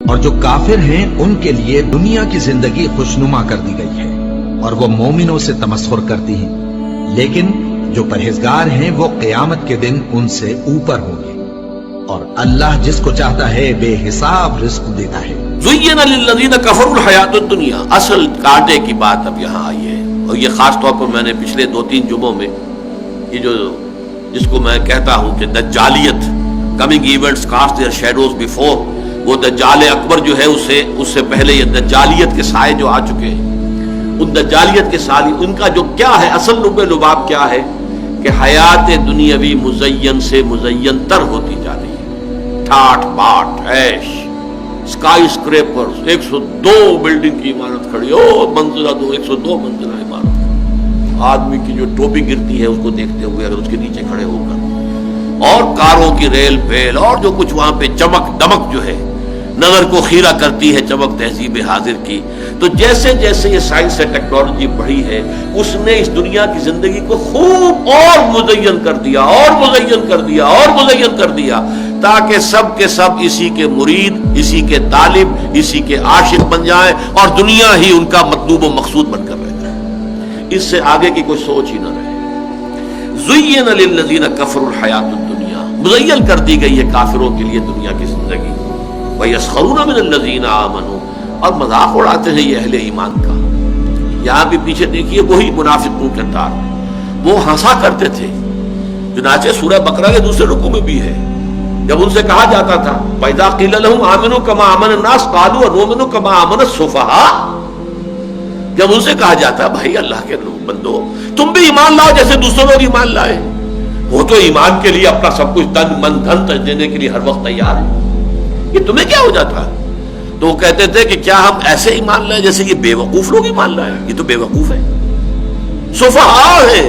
اور جو کافر ہیں ان کے لیے دنیا کی زندگی خوشنما کر دی گئی ہے اور وہ مومنوں سے تمسخر کرتی ہیں، لیکن جو پرہیزگار ہیں وہ قیامت کے دن ان سے اوپر ہوں گے، اور اللہ جس کو چاہتا ہے بے حساب رزق دیتا ہے۔ زین للذین کفروا الحیات الدنیا، اصل کانٹے کی بات اب یہاں آئی ہے، اور یہ خاص طور پر میں نے پچھلے 2-3 جمعوں میں یہ جو جس کو میں کہتا ہوں کہ دجالیت، coming events cast their shadows before, وہ دجال اکبر جو ہے اس سے پہلے یہ دجالیت کے سائے جو آ چکے ہیں، ان دجالیت کے سائے ان کا جو کیا ہے اصل لب لباب کیا ہے کہ حیات دنیاوی مزین سے مزین تر ہوتی جا رہی ہے، ٹھاٹ باٹ عیش، اسکائی اسکریپرز، 102 بلڈنگ کی عمارت کھڑی ہو، منزلہ 102 منزلہ عمارت، آدمی کی جو ٹوپی گرتی ہے اس کو دیکھتے ہوئے اگر اس کے نیچے کھڑے ہو کر، اور کاروں کی ریل پیل اور جو کچھ وہاں پہ چمک دمک جو ہے نظر کو خیرہ کرتی ہے، چمک تہذیب حاضر کی۔ تو جیسے جیسے یہ سائنس سے ٹیکنالوجی بڑھی ہے، اس نے اس دنیا کی زندگی کو خوب اور مزین کر دیا اور مزین کر دیا اور مزین کر دیا، تاکہ سب کے سب اسی کے مرید، اسی کے طالب، اسی کے عاشق بن جائیں، اور دنیا ہی ان کا مطلوب و مقصود بن کر رہ جائے، اس سے آگے کی کوئی سوچ ہی نہ رہے۔ زین للذین کفروا الحیات الدنیا، مزین کر دی گئی ہے کافروں کے لیے دنیا کی زندگی، وَيَسْخَرُونَ مِنَ الَّذِينَ آمَنُوا، اور مذاق اڑاتے ہیں یہ اہل ایمان کا۔ یہاں بھی پیچھے دیکھیے وہی منافقوں کے کردار، وہ ہنسا کرتے تھے، چنانچہ سورہ بقرہ کے دوسرے رکوع میں بھی ہے، جب ان سے کہا جاتا تھا وَإِذَا قِيلَ لَهُمْ آمِنُوا كَمَا آمَنَ النَّاسُ قَالُوا وَنُؤْمِنُ كَمَا آمَنَ السُّفَهَاءُ، جب ان سے کہا جاتا بھائی اللہ کے بندو تم بھی ایمان لاؤ جیسے دوسرے لوگ ایمان لائے، وہ تو ایمان کے لیے اپنا سب کچھ تن من دھن دینے کے لیے ہر وقت تیار ہے، یہ تمہیں کیا ہو جاتا ہے؟ تو وہ کہتے تھے کہ کیا ہم ایسے ایمان لائیں جیسے یہ بے وقوف لوگ ایمان لائیں؟ یہ تو بے وقوف ہے، سفہاء ہے،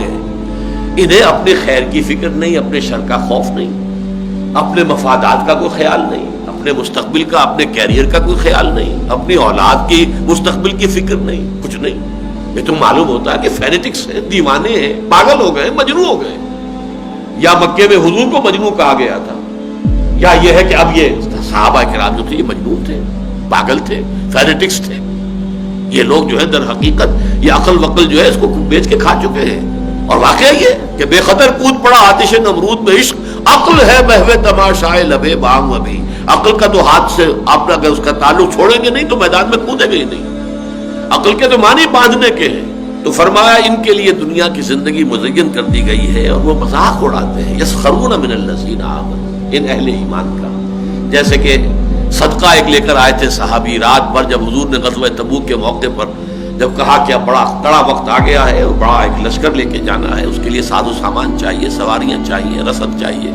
انہیں اپنے خیر کی فکر نہیں، اپنے شر کا خوف نہیں، اپنے مفادات کا کوئی خیال نہیں، اپنے مستقبل کا، اپنے کیریئر کا کوئی خیال نہیں، اپنی اولاد کی مستقبل کی فکر نہیں، کچھ نہیں۔ یہ تو معلوم ہوتا ہے کہ فینیٹکس ہیں، دیوانے ہیں، پاگل ہو گئے، مجنون ہو گئے، یا مکے میں حضور کو مجنون کہا گیا تھا، یا یہ ہے کہ اب یہ صحابہ کرام جو تھے یہ مجنون تھے، پاگل تھے، فینیٹکس تھے، یہ لوگ جو ہے در حقیقت یہ عقل وقل جو ہے اس کو بیچ کے کھا چکے ہیں، اور واقعہ یہ کہ بے خطر کود پڑا آتش نمرود میں عشق، عقل ہے محو تماشائے لبے بام ابھی، عقل کا تو ہاتھ سے آپ اگر اس کا تعلق چھوڑیں گے نہیں تو میدان میں کودیں گے ہی نہیں، عقل کے تو معنی باندھنے کے ہیں۔ تو فرمایا ان کے لیے دنیا کی زندگی مزین کر دی گئی ہے اور وہ مذاق اڑاتے ہیں، یسخرون من الذین آمنوا، ان اہل ایمان کا، جیسے کہ صدقہ ایک لے کر آئے تھے صحابی رات بھر، جب حضور نے غزوہ تبوک کے موقع پر جب کہا کہ اب بڑا کڑا وقت آ گیا ہے اور بڑا ایک لشکر لے کے جانا ہے، اس کے لیے ساز و سامان چاہیے، سواریاں چاہیے، رسد چاہیے،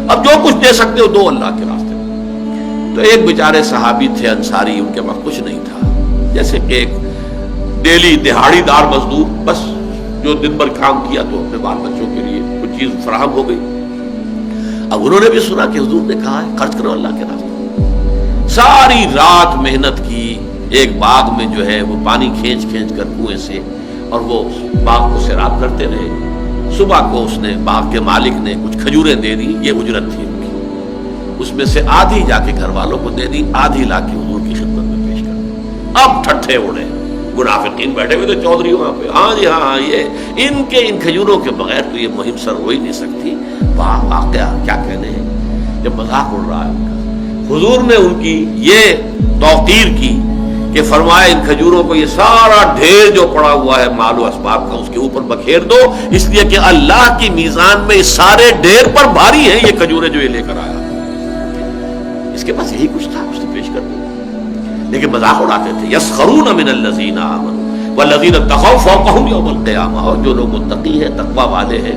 اب جو کچھ دے سکتے ہو دو اللہ کے راستے میں۔ تو ایک بیچارے صحابی تھے انصاری، ان کے پاس کچھ نہیں تھا، جیسے کہ ایک ڈیلی دہاڑی دار مزدور، بس جو دن بھر کام کیا تو اپنے بال بچوں کے لیے کچھ چیز فراہم ہو گئی۔ اب انہوں نے بھی سنا کہ حضور نے کہا ہے خرچ کرو اللہ کے راستے میں، ساری رات محنت کی، ایک باغ میں جو ہے وہ پانی کھینچ کھینچ کر کنویں سے، اور وہ باغ کو سیراب کرتے رہے۔ صبح کو اس نے باغ کے مالک نے کچھ کھجوریں دے دی، یہ اجرت تھی ان کی، اس میں سے آدھی جا کے گھر والوں کو دے دی، آدھی لا کے حضور کی خدمت میں پیش کر دی۔ اب ٹھٹھے اڑے، منافقین بیٹھے ہوئے تو چودھری وہاں پہ، ہاں جی ہاں یہ ان کھجوروں کے بغیر تو یہ مہم سر ہو ہی نہیں سکتی۔ واقعہ کیا کہنے ہیں، جب مذاق اڑ رہا ہے ان کا، حضور نے ان کی یہ توقیر کی کہ فرمایا ان کھجوروں کو یہ سارا ڈھیر جو پڑا ہوا ہے مال و اسباب کا اس کے اوپر بکھیر دو، اس لیے کہ اللہ کی میزان میں اس سارے ڈھیر پر بھاری ہیں یہ کھجوریں جو یہ لے کر آیا، اس کے پاس یہی کچھ تھا، اس نے پیش کر دیا، لیکن مذاق اڑاتے تھے۔ یسخرون من الذین آمنوا والذین اتقوا فوقہم یوم القیامہ، اور جو لوگ متقی ہیں، تقوی والے ہیں،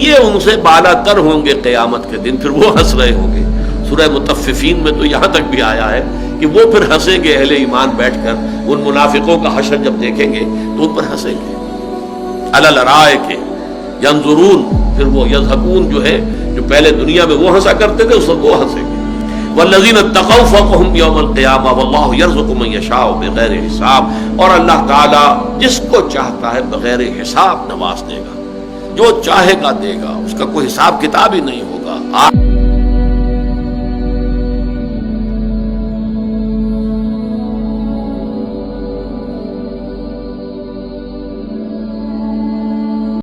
یہ ان سے بالا تر ہوں گے قیامت کے دن، پھر وہ ہنس رہے ہوں گے۔ سورہ مطففین میں تو یہاں تک بھی آیا ہے کہ وہ پھر ہنسیں گے، اہل ایمان بیٹھ کر ان منافقوں کا حشر جب دیکھیں گے تو ان پر ہنسیں گے۔ علی الارائک ینظرون، پھر وہ یضحکون جو ہے جو پہلے دنیا میں وہ ہنسا کرتے تھے اس وقت وہ ہنسیں گے۔ والذین اتقوا فوقہم یوم القیامہ واللہ یرزق من یشاء بغیر حساب، اور اللہ تعالی جس کو چاہتا ہے بغیر حساب نواز دے گا، جو چاہے گا دے گا، اس کا کوئی حساب کتاب ہی نہیں ہوگا۔